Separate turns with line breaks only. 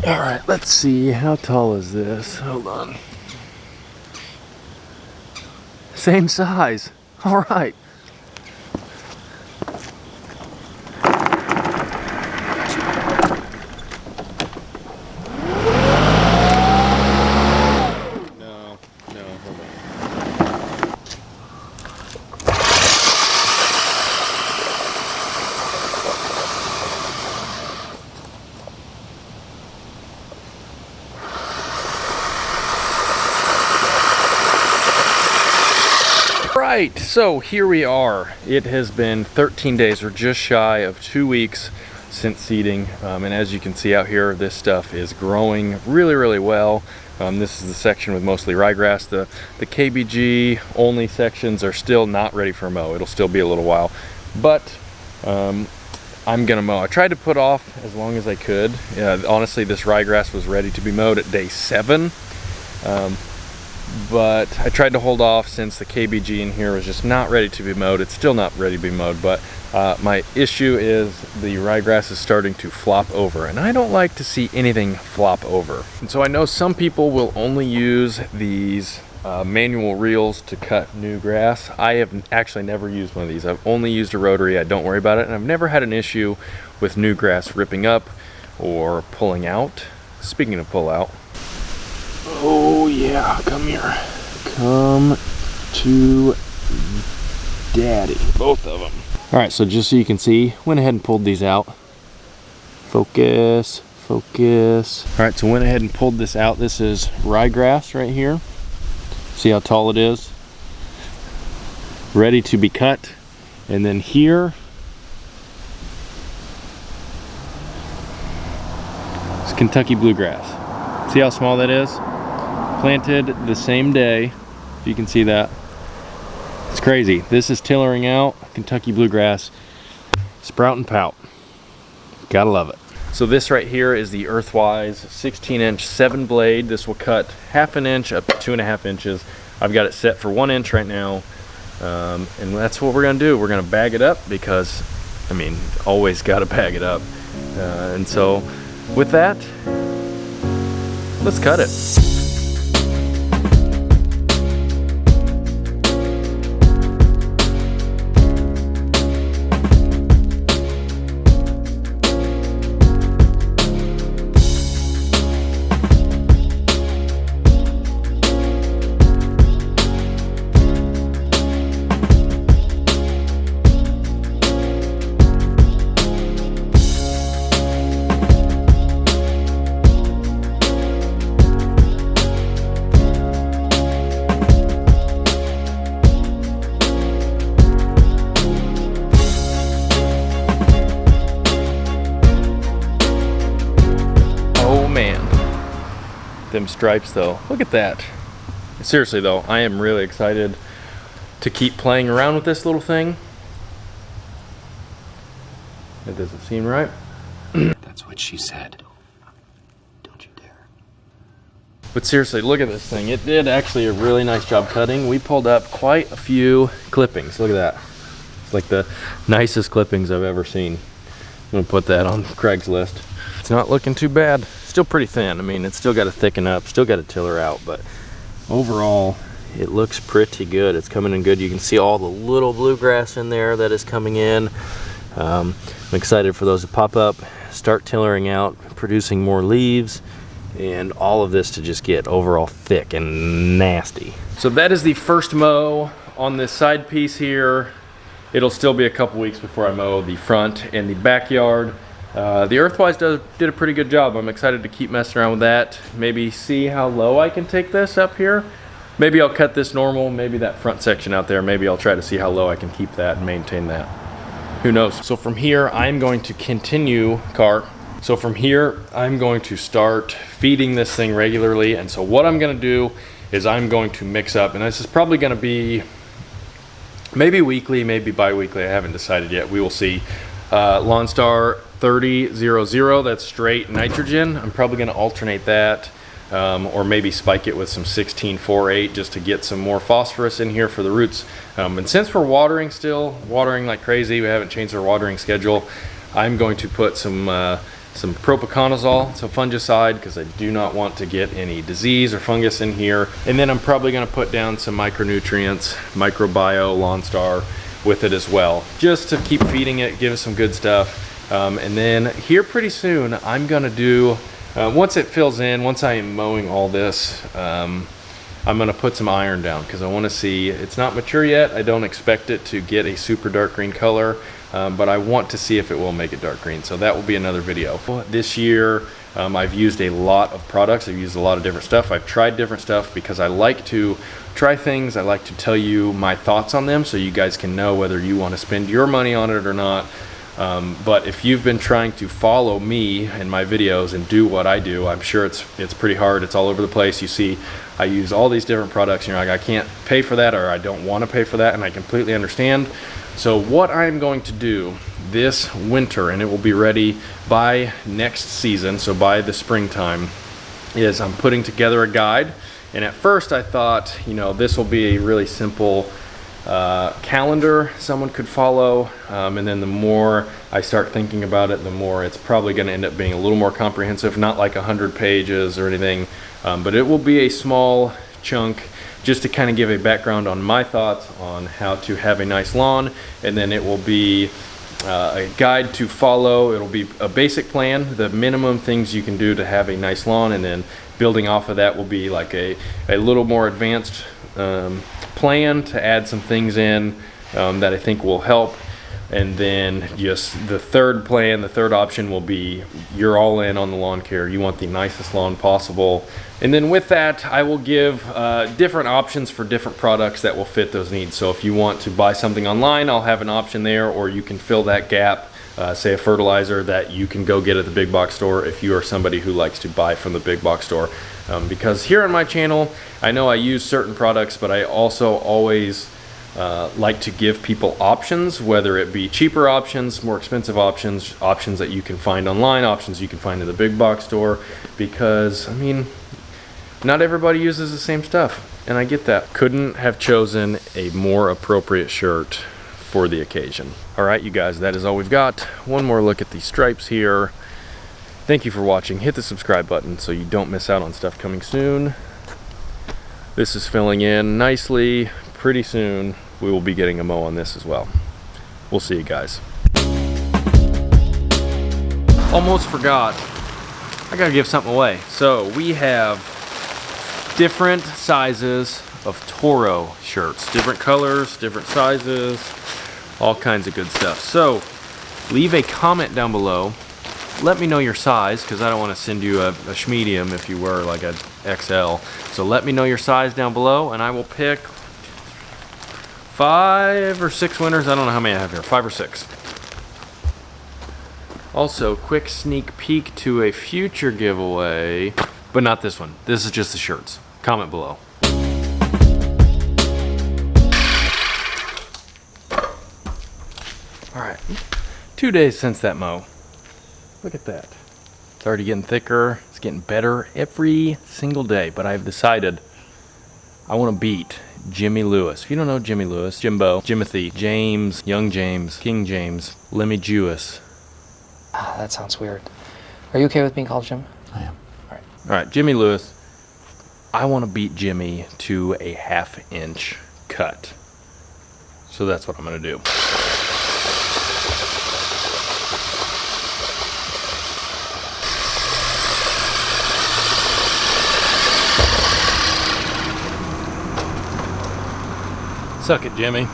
All right, let's see. How tall is this? Hold on. Same size. All right. No, hold on. Right, so here we are. It has been 13 days. We're just shy of 2 weeks since seeding, and as you can see out here, this stuff is growing really well. This is the section with mostly ryegrass. The KBG only sections are still not ready for mow. It'll still be a little while, but I'm gonna mow. I tried to put off as long as I could. Honestly, this ryegrass was ready to be mowed at day 7. But I tried to hold off since the KBG in here was just not ready to be mowed. It's still not ready to be mowed, but my issue is the ryegrass is starting to flop over, and I don't like to see anything flop over. And so I know some people will only use these manual reels to cut new grass. I have actually never used one of these. I've only used a rotary. I don't worry about it, and I've never had an issue with new grass ripping up or pulling out. Speaking of pull out, oh yeah, come here. Come to daddy. Both of them. All right, so just so you can see, went ahead and pulled these out. Focus. All right, so went ahead and pulled this out. This is ryegrass right here. See how tall it is? Ready to be cut. And then here is Kentucky bluegrass. See how small that is? Planted the same day, if you can see that. It's crazy. This is tillering out Kentucky bluegrass, sprout and pout. Gotta love it. So this right here is the Earthwise 16-inch 7-blade. This will cut 1/2 inch up to 2.5 inches. I've got it set for 1 inch right now, and that's what we're gonna do. We're gonna bag it up because, I mean, always gotta bag it up. And so with that, let's cut it. Them stripes though, look at that. Seriously though, I am really excited to keep playing around with this little thing. It doesn't seem right.
That's what she said. Don't you dare.
But seriously, look at this thing. It did actually a really nice job cutting. We pulled up quite a few clippings. Look at that. It's like the nicest clippings I've ever seen. I'm gonna put that on Craigslist. It's not looking too bad. Still pretty thin. I mean, it's still got to thicken up, still got to tiller out, but overall it looks pretty good. It's coming in good. You can see all the little bluegrass in there that is coming in. I'm excited for those to pop up, start tillering out, producing more leaves, and all of this to just get overall thick and nasty. So that is the first mow on this side piece here. It'll still be a couple weeks before I mow the front and the backyard. The Earthwise did a pretty good job. I'm excited to keep messing around with that. Maybe see how low I can take this up here. Maybe I'll cut this normal, maybe that front section out there. Maybe I'll try to see how low I can keep that and maintain that. Who knows? So from here, I'm going to continue, So from here, I'm going to start feeding this thing regularly. And so what I'm gonna do is I'm going to mix up, and this is probably gonna be maybe weekly, maybe bi-weekly. I haven't decided yet, we will see. Lawn Star 3000, that's straight nitrogen. I'm probably gonna alternate that, or maybe spike it with some 1648 just to get some more phosphorus in here for the roots. And since we're watering like crazy, we haven't changed our watering schedule, I'm going to put some some propiconazole, it's a fungicide, because I do not want to get any disease or fungus in here. And then I'm probably going to put down some micronutrients, Microbio, Lawn Star with it as well, just to keep feeding it, give it some good stuff. And then here pretty soon, I'm going to do, once it fills in, once I am mowing all this, I'm going to put some iron down, because I want to see, it's not mature yet. I don't expect it to get a super dark green color, but I want to see if it will make it dark green. So that will be another video. This year, I've used a lot of products. I've used a lot of different stuff. I've tried different stuff because I like to try things. I like to tell you my thoughts on them so you guys can know whether you want to spend your money on it or not. But if you've been trying to follow me and my videos and do what I do, I'm sure it's pretty hard. It's all over the place. You see, I use all these different products, and you're like, I can't pay for that, or I don't want to pay for that, and I completely understand. So what I'm going to do this winter, and it will be ready by next season, so by the springtime, is I'm putting together a guide. And at first I thought, you know, this will be a really simple calendar someone could follow, and then the more I start thinking about it, the more it's probably going to end up being a little more comprehensive, not like 100 pages or anything, but it will be a small chunk just to kind of give a background on my thoughts on how to have a nice lawn. And then it will be a guide to follow. It'll be a basic plan, the minimum things you can do to have a nice lawn, and then building off of that will be like a little more advanced plan to add some things in that I think will help. And then just the third plan, the third option will be you're all in on the lawn care. You want the nicest lawn possible. And then with that, I will give different options for different products that will fit those needs. So if you want to buy something online, I'll have an option there, or you can fill that gap, say a fertilizer that you can go get at the big box store if you are somebody who likes to buy from the big box store. Because here on my channel, I know I use certain products, but I also always like to give people options, whether it be cheaper options, more expensive options, options that you can find online, options you can find in the big box store, because I mean, not everybody uses the same stuff, and I get that. Couldn't have chosen a more appropriate shirt for the occasion. All right, you guys, that is all we've got. One more look at these stripes here. Thank you for watching. Hit the subscribe button so you don't miss out on stuff coming soon. This is filling in nicely. Pretty soon we will be getting a mow on this as well. We'll see you guys. Almost forgot, I gotta give something away. So we have different sizes of Toro shirts, different colors, different sizes, all kinds of good stuff. So leave a comment down below. Let me know your size, because I don't want to send you a medium if you were like a XL. So let me know your size down below, and I will pick 5 or 6 winners. I don't know how many I have here, 5 or 6. Also, quick sneak peek to a future giveaway, but not this one. This is just the shirts. Comment below. All right, 2 days since that mow. Look at that. It's already getting thicker. It's getting better every single day, but I've decided I want to beat Jimmy Lewis. If you don't know Jimmy Lewis, Jimbo, Jimothy, James, Young James, King James, Lemmy Jewis.
Ah, that sounds weird. Are you okay with being called Jim?
I am.
All right.
All right, Jimmy Lewis. I want to beat Jimmy to a 1/2 inch cut. So that's what I'm going to do. Suck it, Jimmy.